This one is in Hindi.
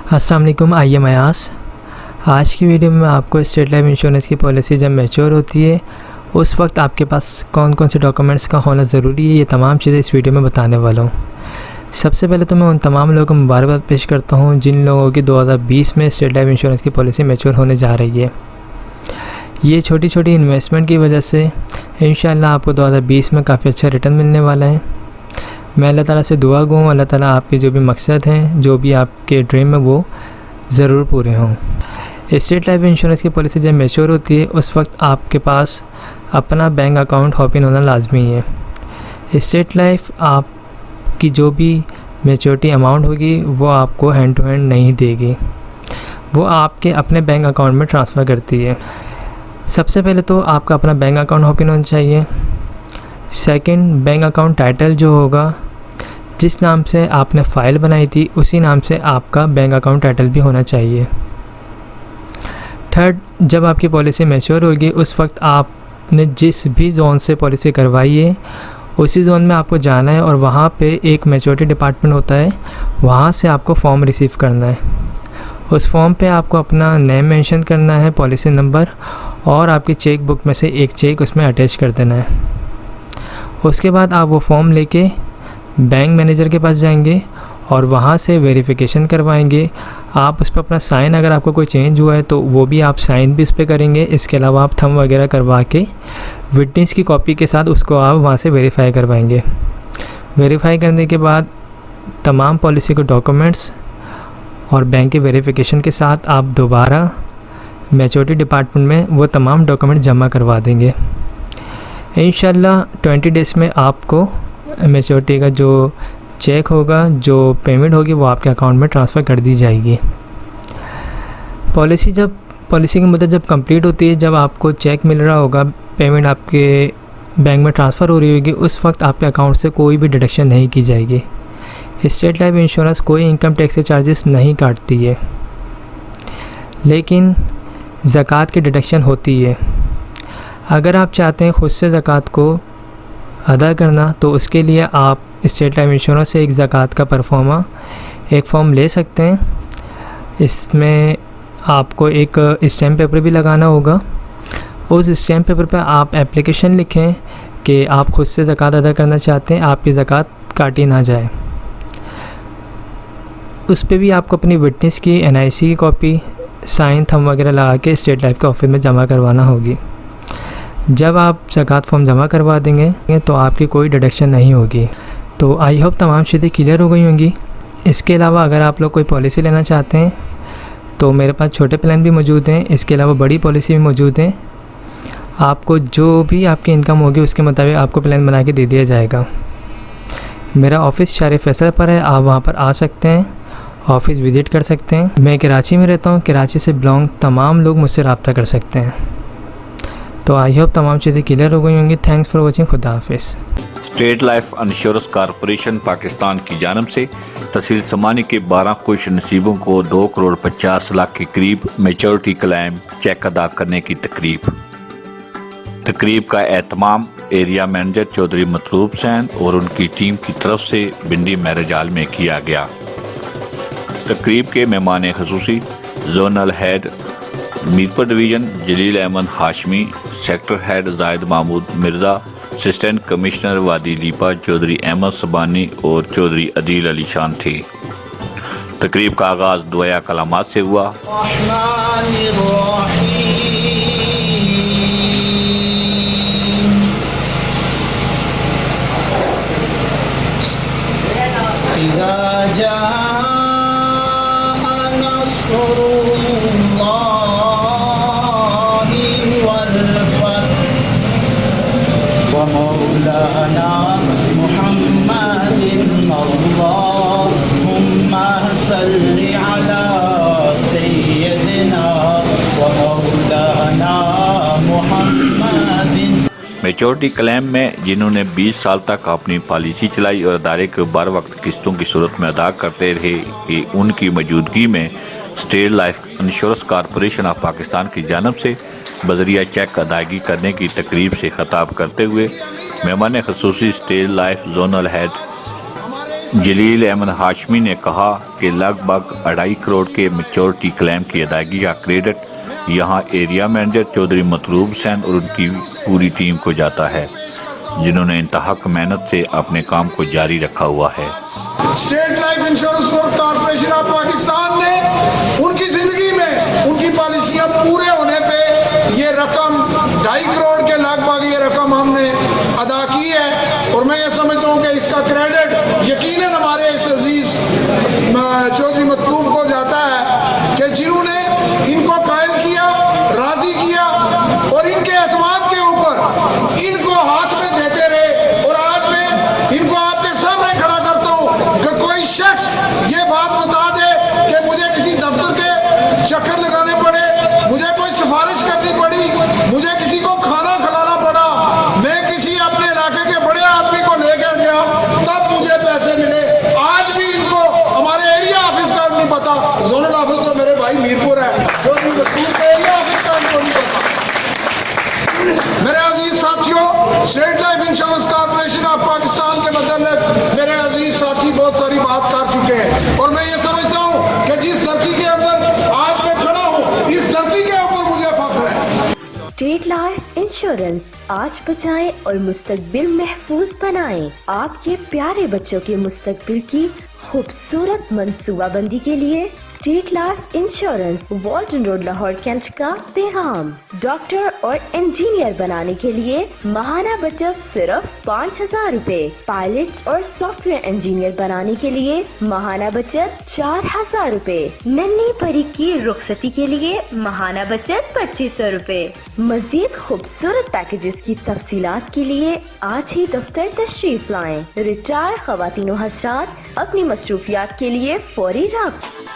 अस्सलाम वालेकुम। आइए मयास, आज की वीडियो में आपको स्टेट लाइफ इंश्योरेंस की पॉलिसी जब मैच्योर होती है उस वक्त आपके पास कौन कौन से डॉक्यूमेंट्स का होना ज़रूरी है, ये तमाम चीज़ें इस वीडियो में बताने वाला हूँ। सबसे पहले तो मैं उन तमाम लोगों को मुबारकबाद पेश करता हूँ जिन लोगों की 2020 में स्टेट लाइफ इंश्योरेंस की पॉलिसी मैच्योर होने जा रही है। ये छोटी छोटी इन्वेस्टमेंट की वजह से इंशाअल्लाह आपको 2020 में काफ़ी अच्छा रिटर्न मिलने वाला है। मैं अल्लाह ताला से दुआ गूँ, अल्लाह ताला आपके जो भी मकसद हैं, जो भी आपके ड्रीम है वो ज़रूर पूरे हों। स्टेट लाइफ इंश्योरेंस की पॉलिसी जब मैच्योर होती है उस वक्त आपके पास अपना बैंक अकाउंट ओपन होना लाजमी है। स्टेट लाइफ आपकी जो भी मैच्योरिटी अमाउंट होगी वो आपको हैंड टू हैंड नहीं देगी, वो आपके अपने बैंक अकाउंट में ट्रांसफ़र करती है। सबसे पहले तो आपका अपना बैंक अकाउंट ओपन होना चाहिए। सेकंड, बैंक अकाउंट टाइटल जो होगा, जिस नाम से आपने फ़ाइल बनाई थी उसी नाम से आपका बैंक अकाउंट टाइटल भी होना चाहिए। थर्ड, जब आपकी पॉलिसी मैच्योर होगी उस वक्त आपने जिस भी जोन से पॉलिसी करवाई है उसी जोन में आपको जाना है और वहाँ पे एक मैच्योरिटी डिपार्टमेंट होता है, वहाँ से आपको फॉर्म रिसीव करना है। उस फॉर्म पे आपको अपना नेम मेंशन करना है, पॉलिसी नंबर और आपकी चेक बुक में से एक चेक उसमें अटैच कर देना है। उसके बाद आप वो फॉर्म लेके बैंक मैनेजर के पास जाएंगे और वहाँ से वेरिफिकेशन करवाएंगे। आप उस पर अपना साइन, अगर आपको कोई चेंज हुआ है तो वो भी आप साइन भी उस पर करेंगे। इसके अलावा आप थंब वगैरह करवा के विटनेस की कॉपी के साथ उसको आप वहाँ से वेरीफाई करवाएंगे। वेरीफाई करने के बाद तमाम पॉलिसी के डॉक्यूमेंट्स और बैंक के वेरिफिकेशन के साथ आप दोबारा मैच्योरिटी डिपार्टमेंट में वो तमाम डॉक्यूमेंट जमा करवा देंगे। इंशाल्लाह 20 डेज़ में आपको मैच्योरिटी का जो चेक होगा, जो पेमेंट होगी वो आपके अकाउंट में ट्रांसफ़र कर दी जाएगी। पॉलिसी की मुद्दत जब कंप्लीट होती है, जब आपको चेक मिल रहा होगा, पेमेंट आपके बैंक में ट्रांसफ़र हो रही होगी, उस वक्त आपके अकाउंट से कोई भी डिडक्शन नहीं की जाएगी। स्टेट लाइफ इंश्योरेंस कोई इनकम टैक्स के चार्जेस नहीं काटती है, लेकिन ज़कात की डिडक्शन होती है। अगर आप चाहते हैं ख़ुद से ज़कात को अदा करना तो उसके लिए आप स्टेट लाइफ इंश्योरेंस से एक ज़कात का परफॉर्मा एक फ़ॉर्म ले सकते हैं। इसमें आपको एक स्टैम्प पेपर भी लगाना होगा। उस स्टैम्प पेपर पर आप एप्लीकेशन लिखें कि आप ख़ुद से ज़कात अदा करना चाहते हैं, आपकी ज़कात काटी ना जाए। उस पर भी आपको अपनी विटनेस की, NIC की कॉपी, साइन, थंब वगैरह लगा के स्टेट लाइफ के ऑफिस में जमा करवाना होगी। जब आप ज़कात फॉर्म जमा करवा देंगे तो आपकी कोई डिडक्शन नहीं होगी। तो आई होप तमाम चीज़ें क्लियर हो गई होंगी। इसके अलावा अगर आप लोग कोई पॉलिसी लेना चाहते हैं तो मेरे पास छोटे प्लान भी मौजूद हैं, इसके अलावा बड़ी पॉलिसी भी मौजूद हैं। आपको जो भी आपकी इनकम होगी उसके मुताबिक आपको प्लान बना के दे दिया जाएगा। मेरा ऑफ़िस शार फैसल पर है, आप वहाँ पर आ सकते हैं, ऑफ़िस विज़िट कर सकते हैं। मैं कराची में रहता हूँ, कराची से बिलोंग तमाम लोग मुझसे रब्ता कर सकते हैं। तो आई होप तमाम चीज़ें क्लियर हो गई होंगी। Thanks for watching. खुदा हाफिज़। State life insurance corporation Pakistan की जानिब से तहसील समानी के 12 खुश नसीबों को 2 करोड़ 50 लाख के करीब मैच्योरिटी क्लेम चेक अदा करने की तकरीब का एहतमाम एरिया मैनेजर चौधरी मतलूब हुसैन और उनकी टीम की तरफ से भिंडी मैरिज हॉल में किया गया। तकरीब के मेहमान खसूसी जोनल हेड मीरपुर डिवीज़न जलील अहमद हाशमी, सेक्टर हेड जायद महमूद मिर्ज़ा, असिस्टेंट कमिश्नर वादी लीपा चौधरी अहमद सबानी और चौधरी अदील अली शान थे। तकरीब का आगाज़ दुआ कलामात से हुआ। मौलाना मुहम्मदिन अल्लाहुम्मा सल्लि अला सय्यदिना व मौलाना मुहम्मदिन। मैच्योरिटी क्लेम में जिन्होंने 20 साल तक अपनी पॉलिसी चलाई और अदारे को बर वक्त किस्तों की सूरत में अदा करते रहे कि उनकी मौजूदगी में state life insurance corporation of Pakistan की जानिब से बजरिया चेक अदायगी करने की तकरीब से खिताब करते हुए मेहमान खसूसी स्टेट लाइफ जोनल हेड जलील अहमद हाशमी ने कहा कि लगभग 2.5 करोड़ के मैच्योरिटी क्लेम की अदायगी का क्रेडिट यहां एरिया मैनेजर चौधरी मतलूब हुसैन और उनकी पूरी टीम को जाता है, जिन्होंने इंतहाक मेहनत से अपने काम को जारी रखा हुआ है। State life insurance corporation of Pakistan ने उनकी जिंदगी में उनकी पॉलिसियां पूरे होने पे ये रकम 2.5 करोड़ के लगभग ये रकम हमने अदा की है। और मैं ये समझता हूँ कि इसका क्रेडिट यकीनन हमारे इस अजीज चौधरी मतलूब को जाता है कि जिन्होंने इनको कायल किया, राजी किया और इनके एतमाद के ऊपर इनको हाथ में देते रहे। और आज मैं इनको आपके सामने खड़ा करता हूँ कि कोई शख्स ये बात बता दे कि मुझे किसी दफ्तर के चक्कर लगाने पड़े, मुझे कोई सिफारिश करनी पड़ी, मुझे किसी को खाना खिलाना पड़ा, मैं किसी अपने इलाके के बड़े आदमी को लेकर गया तब मुझे पैसे मिले। आज भी इनको हमारे एरिया ऑफिस का नहीं पता। जोनल ऑफिस तो मेरे भाई मीरपुर है, एरिया ऑफिस का इनको नहीं पता। मेरे अजीज साथियों, state life insurance corporation of Pakistan के मतलब मेरे अजीज साथी बहुत सारी बात कर चुके हैं। और मैं ये समझता हूँ कि जिस धरती के अंदर आज मैं खड़ा हूँ, इस धरती के ऊपर मुझे फख्र है। स्टेट लाइफ इंश्योरेंस, आज बचाएं और मुस्तकबिल महफूज बनाएं। आपके प्यारे बच्चों के मुस्तकबिल की खूबसूरत मंसूबाबंदी के लिए state life insurance, Walton road, Lahore cantt का पैगाम। डॉक्टर और इंजीनियर बनाने के लिए माहाना बचत सिर्फ 5,000 रूपए। पायलट और सॉफ्टवेयर इंजीनियर बनाने के लिए माहाना बचत 4,000 रूपए। नन्ही परी की रुखसती के लिए माहाना बचत 2,500 रूपए। मजीद खूबसूरत पैकेजेस की तफसीलात के लिए आज ही दफ्तर तशरीफ लाएं। रिटायर ख़वातीन व हज़रात अपनी मसरूफियात के लिए फौरी राब्ता